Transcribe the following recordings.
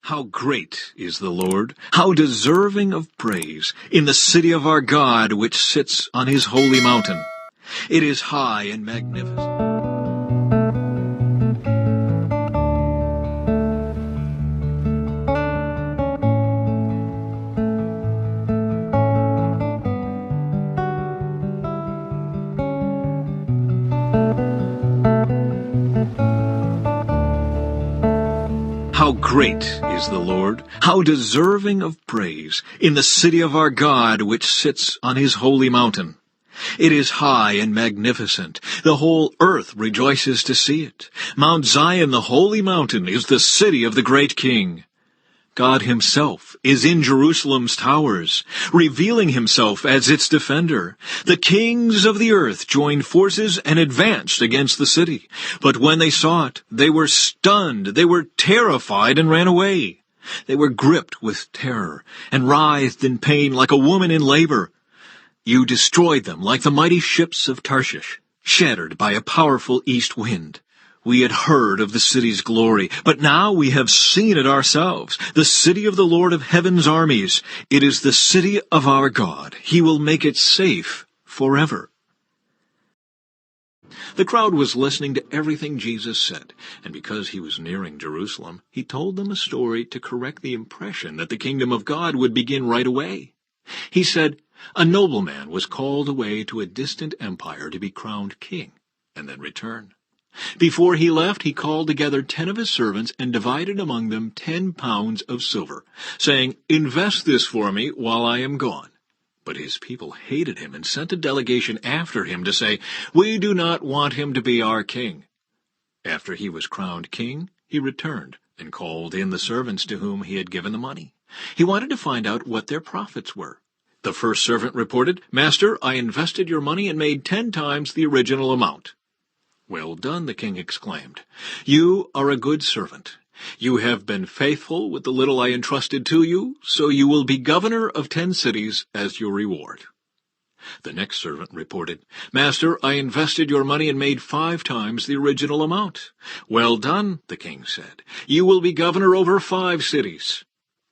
How great is the Lord, how deserving of praise, in the city of our God, which sits on his holy mountain. It is high and magnificent. How great is the Lord, how deserving of praise, in the city of our God, which sits on his holy mountain. It is high and magnificent. The whole earth rejoices to see it. Mount Zion, the holy mountain, is the city of the great King. God himself is in Jerusalem's towers, revealing himself as its defender. The kings of the earth joined forces and advanced against the city. But when they saw it, they were stunned, they were terrified and ran away. They were gripped with terror and writhed in pain like a woman in labor. You destroyed them like the mighty ships of Tarshish, shattered by a powerful east wind. We had heard of the city's glory, but now we have seen it ourselves, the city of the Lord of heaven's armies. It is the city of our God. He will make it safe forever. The crowd was listening to everything Jesus said, and because he was nearing Jerusalem, he told them a story to correct the impression that the kingdom of God would begin right away. He said, "A nobleman was called away to a distant empire to be crowned king, and then return. Before he left, he called together 10 of his servants and divided among them 10 pounds of silver, saying, 'Invest this for me while I am gone.' But his people hated him and sent a delegation after him to say, 'We do not want him to be our king.' After he was crowned king, he returned and called in the servants to whom he had given the money. He wanted to find out what their profits were. The first servant reported, 'Master, I invested your money and made 10 times the original amount.' 'Well done,' the king exclaimed. 'You are a good servant. You have been faithful with the little I entrusted to you, so you will be governor of 10 cities as your reward.' The next servant reported, 'Master, I invested your money and made 5 times the original amount.' 'Well done,' the king said. 'You will be governor over 5 cities.'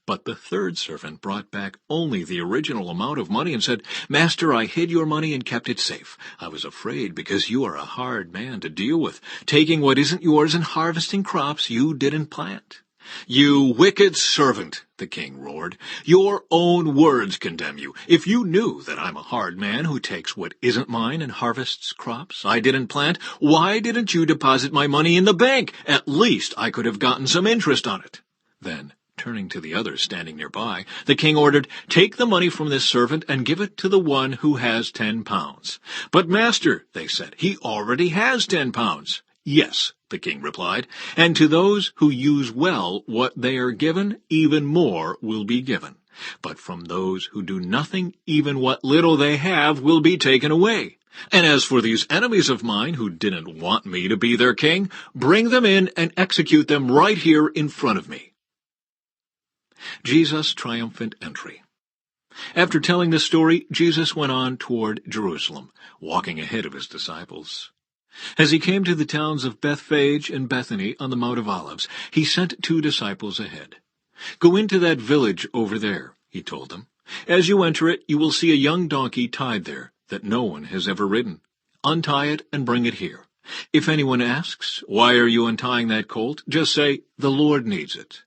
But the third servant brought back only the original amount of money and said, 'Master, I hid your money and kept it safe. I was afraid because you are a hard man to deal with, taking what isn't yours and harvesting crops you didn't plant.' 'You wicked servant,' the king roared. 'Your own words condemn you. If you knew that I'm a hard man who takes what isn't mine and harvests crops I didn't plant, why didn't you deposit my money in the bank? At least I could have gotten some interest on it.' Then, turning to the others standing nearby, the king ordered, 'Take the money from this servant and give it to the one who has 10 pounds. 'But master,' they said, 'he already has 10 pounds. 'Yes,' the king replied, 'and to those who use well what they are given, even more will be given. But from those who do nothing, even what little they have will be taken away. And as for these enemies of mine who didn't want me to be their king, bring them in and execute them right here in front of me.'" Jesus' triumphant entry. After telling this story, Jesus went on toward Jerusalem, walking ahead of his disciples. As he came to the towns of Bethphage and Bethany on the Mount of Olives, he sent 2 disciples ahead. "Go into that village over there," he told them. "As you enter it, you will see a young donkey tied there that no one has ever ridden. Untie it and bring it here. If anyone asks, 'Why are you untying that colt?' just say, 'The Lord needs it.'"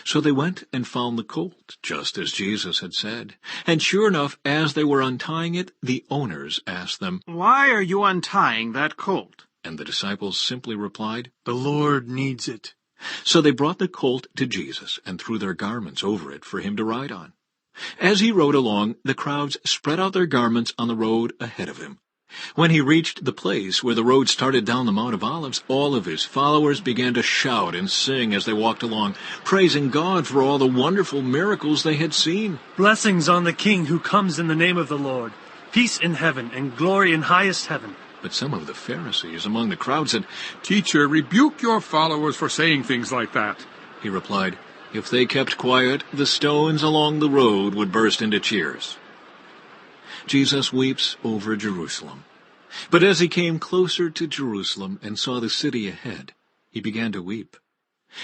So they went and found the colt, just as Jesus had said. And sure enough, as they were untying it, the owners asked them, "Why are you untying that colt?" And the disciples simply replied, "The Lord needs it." So they brought the colt to Jesus and threw their garments over it for him to ride on. As he rode along, the crowds spread out their garments on the road ahead of him. When he reached the place where the road started down the Mount of Olives, all of his followers began to shout and sing as they walked along, praising God for all the wonderful miracles they had seen. "Blessings on the King who comes in the name of the Lord. Peace in heaven and glory in highest heaven." But some of the Pharisees among the crowd said, "Teacher, rebuke your followers for saying things like that." He replied, "If they kept quiet, the stones along the road would burst into cheers." Jesus weeps over Jerusalem. But as he came closer to Jerusalem and saw the city ahead, he began to weep.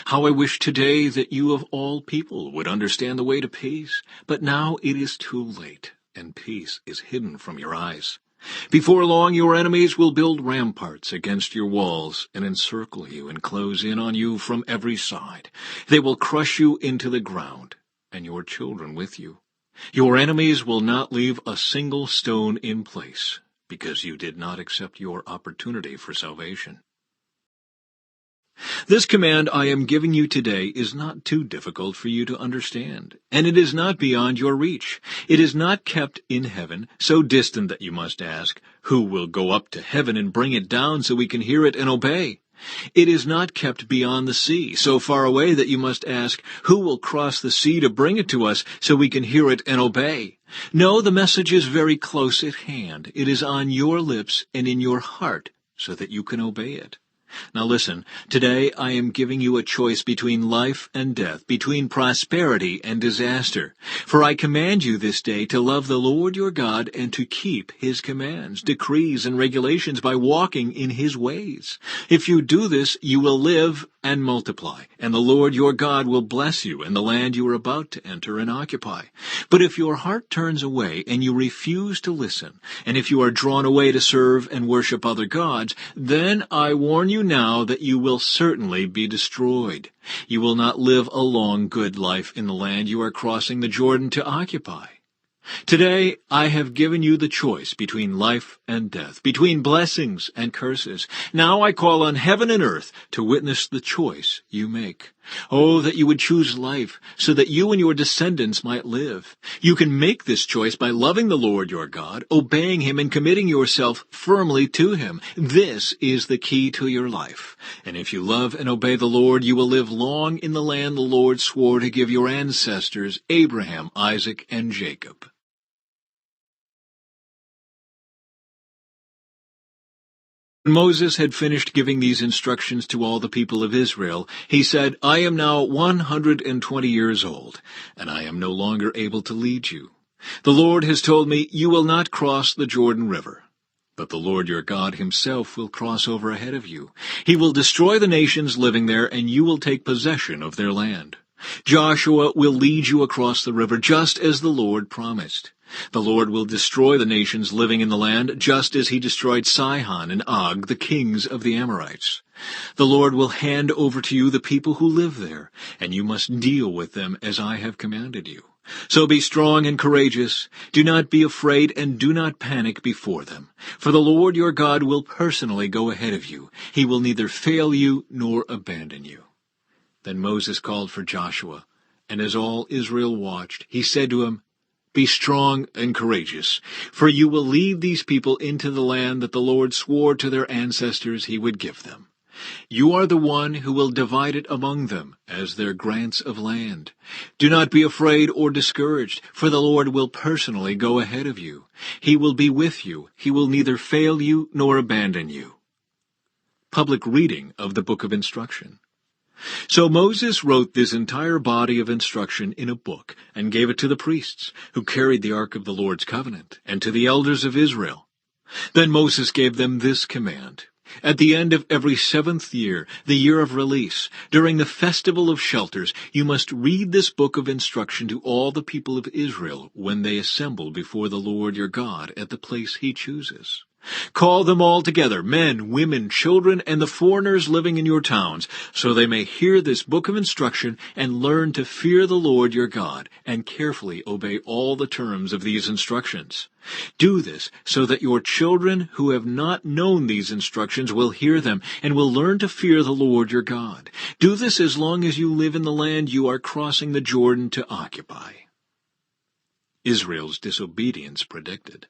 How I wish today that you of all people would understand the way to peace, but now it is too late, and peace is hidden from your eyes. Before long your enemies will build ramparts against your walls and encircle you and close in on you from every side. They will crush you into the ground, and your children with you. Your enemies will not leave a single stone in place, because you did not accept your opportunity for salvation. This command I am giving you today is not too difficult for you to understand, and it is not beyond your reach. It is not kept in heaven, so distant that you must ask, who will go up to heaven and bring it down so we can hear it and obey? It is not kept beyond the sea, so far away that you must ask, who will cross the sea to bring it to us so we can hear it and obey? No, the message is very close at hand. It is on your lips and in your heart so that you can obey it. Now listen, today I am giving you a choice between life and death, between prosperity and disaster. For I command you this day to love the Lord your God and to keep his commands, decrees, and regulations by walking in his ways. If you do this, you will live and multiply, and the Lord your God will bless you in the land you are about to enter and occupy. But if your heart turns away and you refuse to listen, and if you are drawn away to serve and worship other gods, then I warn you now that you will certainly be destroyed. You will not live a long, good life in the land you are crossing the Jordan to occupy. Today I have given you the choice between life and death, between blessings and curses. Now I call on heaven and earth to witness the choice you make. Oh, that you would choose life, so that you and your descendants might live. You can make this choice by loving the Lord your God, obeying him, and committing yourself firmly to him. This is the key to your life. And if you love and obey the Lord, you will live long in the land the Lord swore to give your ancestors, Abraham, Isaac, and Jacob. When Moses had finished giving these instructions to all the people of Israel, he said, I am now 120 years old, and I am no longer able to lead you. The Lord has told me, you will not cross the Jordan River. But the Lord your God himself will cross over ahead of you. He will destroy the nations living there, and you will take possession of their land. Joshua will lead you across the river, just as the Lord promised. The Lord will destroy the nations living in the land, just as he destroyed Sihon and Og, the kings of the Amorites. The Lord will hand over to you the people who live there, and you must deal with them as I have commanded you. So be strong and courageous. Do not be afraid, and do not panic before them. For the Lord your God will personally go ahead of you. He will neither fail you nor abandon you. Then Moses called for Joshua, and as all Israel watched, he said to him, Be strong and courageous, for you will lead these people into the land that the Lord swore to their ancestors he would give them. You are the one who will divide it among them as their grants of land. Do not be afraid or discouraged, for the Lord will personally go ahead of you. He will be with you. He will neither fail you nor abandon you. Public reading of the Book of Instruction. So Moses wrote this entire body of instruction in a book and gave it to the priests, who carried the ark of the Lord's covenant, and to the elders of Israel. Then Moses gave them this command. At the end of every 7th year, the year of release, during the festival of shelters, you must read this book of instruction to all the people of Israel when they assemble before the Lord your God at the place he chooses. Call them all together, men, women, children, and the foreigners living in your towns, so they may hear this book of instruction and learn to fear the Lord your God and carefully obey all the terms of these instructions. Do this so that your children who have not known these instructions will hear them and will learn to fear the Lord your God. Do this as long as you live in the land you are crossing the Jordan to occupy. Israel's disobedience predicted.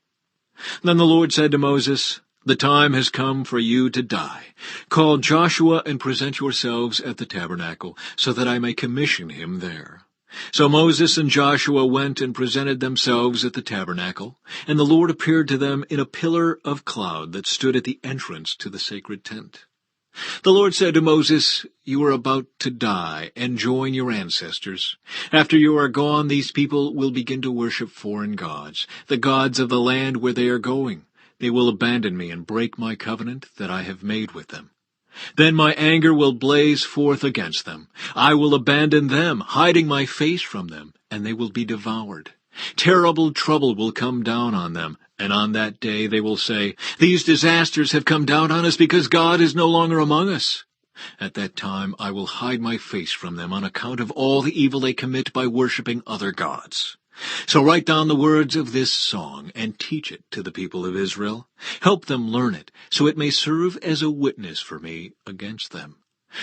Then the Lord said to Moses, The time has come for you to die. Call Joshua and present yourselves at the tabernacle, so that I may commission him there. So Moses and Joshua went and presented themselves at the tabernacle, and the Lord appeared to them in a pillar of cloud that stood at the entrance to the sacred tent. The Lord said to Moses, You are about to die and join your ancestors. After you are gone, these people will begin to worship foreign gods, the gods of the land where they are going. They will abandon me and break my covenant that I have made with them. Then my anger will blaze forth against them. I will abandon them, hiding my face from them, and they will be devoured. Terrible trouble will come down on them, and on that day they will say, 'These disasters have come down on us because God is no longer among us.' At that time I will hide my face from them on account of all the evil they commit by worshiping other gods. So write down the words of this song and teach it to the people of Israel. Help them learn it, so it may serve as a witness for me against them.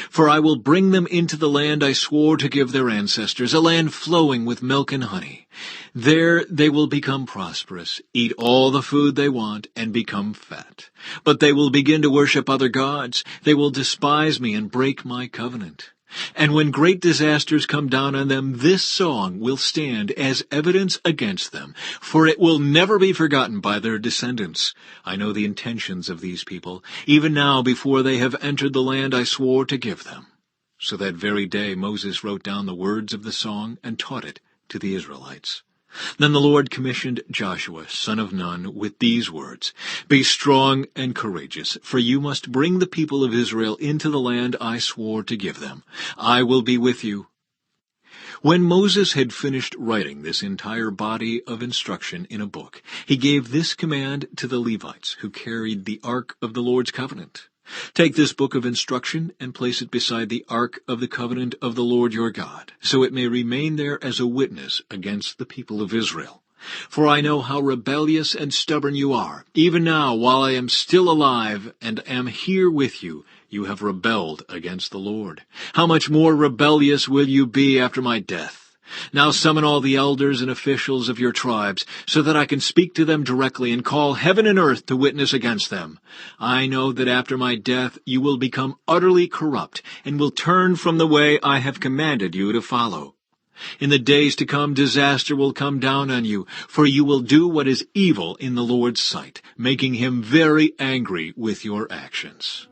For I will bring them into the land I swore to give their ancestors, a land flowing with milk and honey. There they will become prosperous, eat all the food they want, and become fat. But they will begin to worship other gods. They will despise me and break my covenant. And when great disasters come down on them, this song will stand as evidence against them, for it will never be forgotten by their descendants. I know the intentions of these people, even now before they have entered the land I swore to give them." So that very day Moses wrote down the words of the song and taught it to the Israelites. Then the Lord commissioned Joshua, son of Nun, with these words, "Be strong and courageous, for you must bring the people of Israel into the land I swore to give them. I will be with you." When Moses had finished writing this entire body of instruction in a book, he gave this command to the Levites, who carried the ark of the Lord's covenant. "Take this book of instruction and place it beside the ark of the covenant of the Lord your God, so it may remain there as a witness against the people of Israel. For I know how rebellious and stubborn you are. Even now, while I am still alive and am here with you, you have rebelled against the Lord. How much more rebellious will you be after my death? Now summon all the elders and officials of your tribes, so that I can speak to them directly and call heaven and earth to witness against them. I know that after my death you will become utterly corrupt and will turn from the way I have commanded you to follow. In the days to come, disaster will come down on you, for you will do what is evil in the Lord's sight, making him very angry with your actions."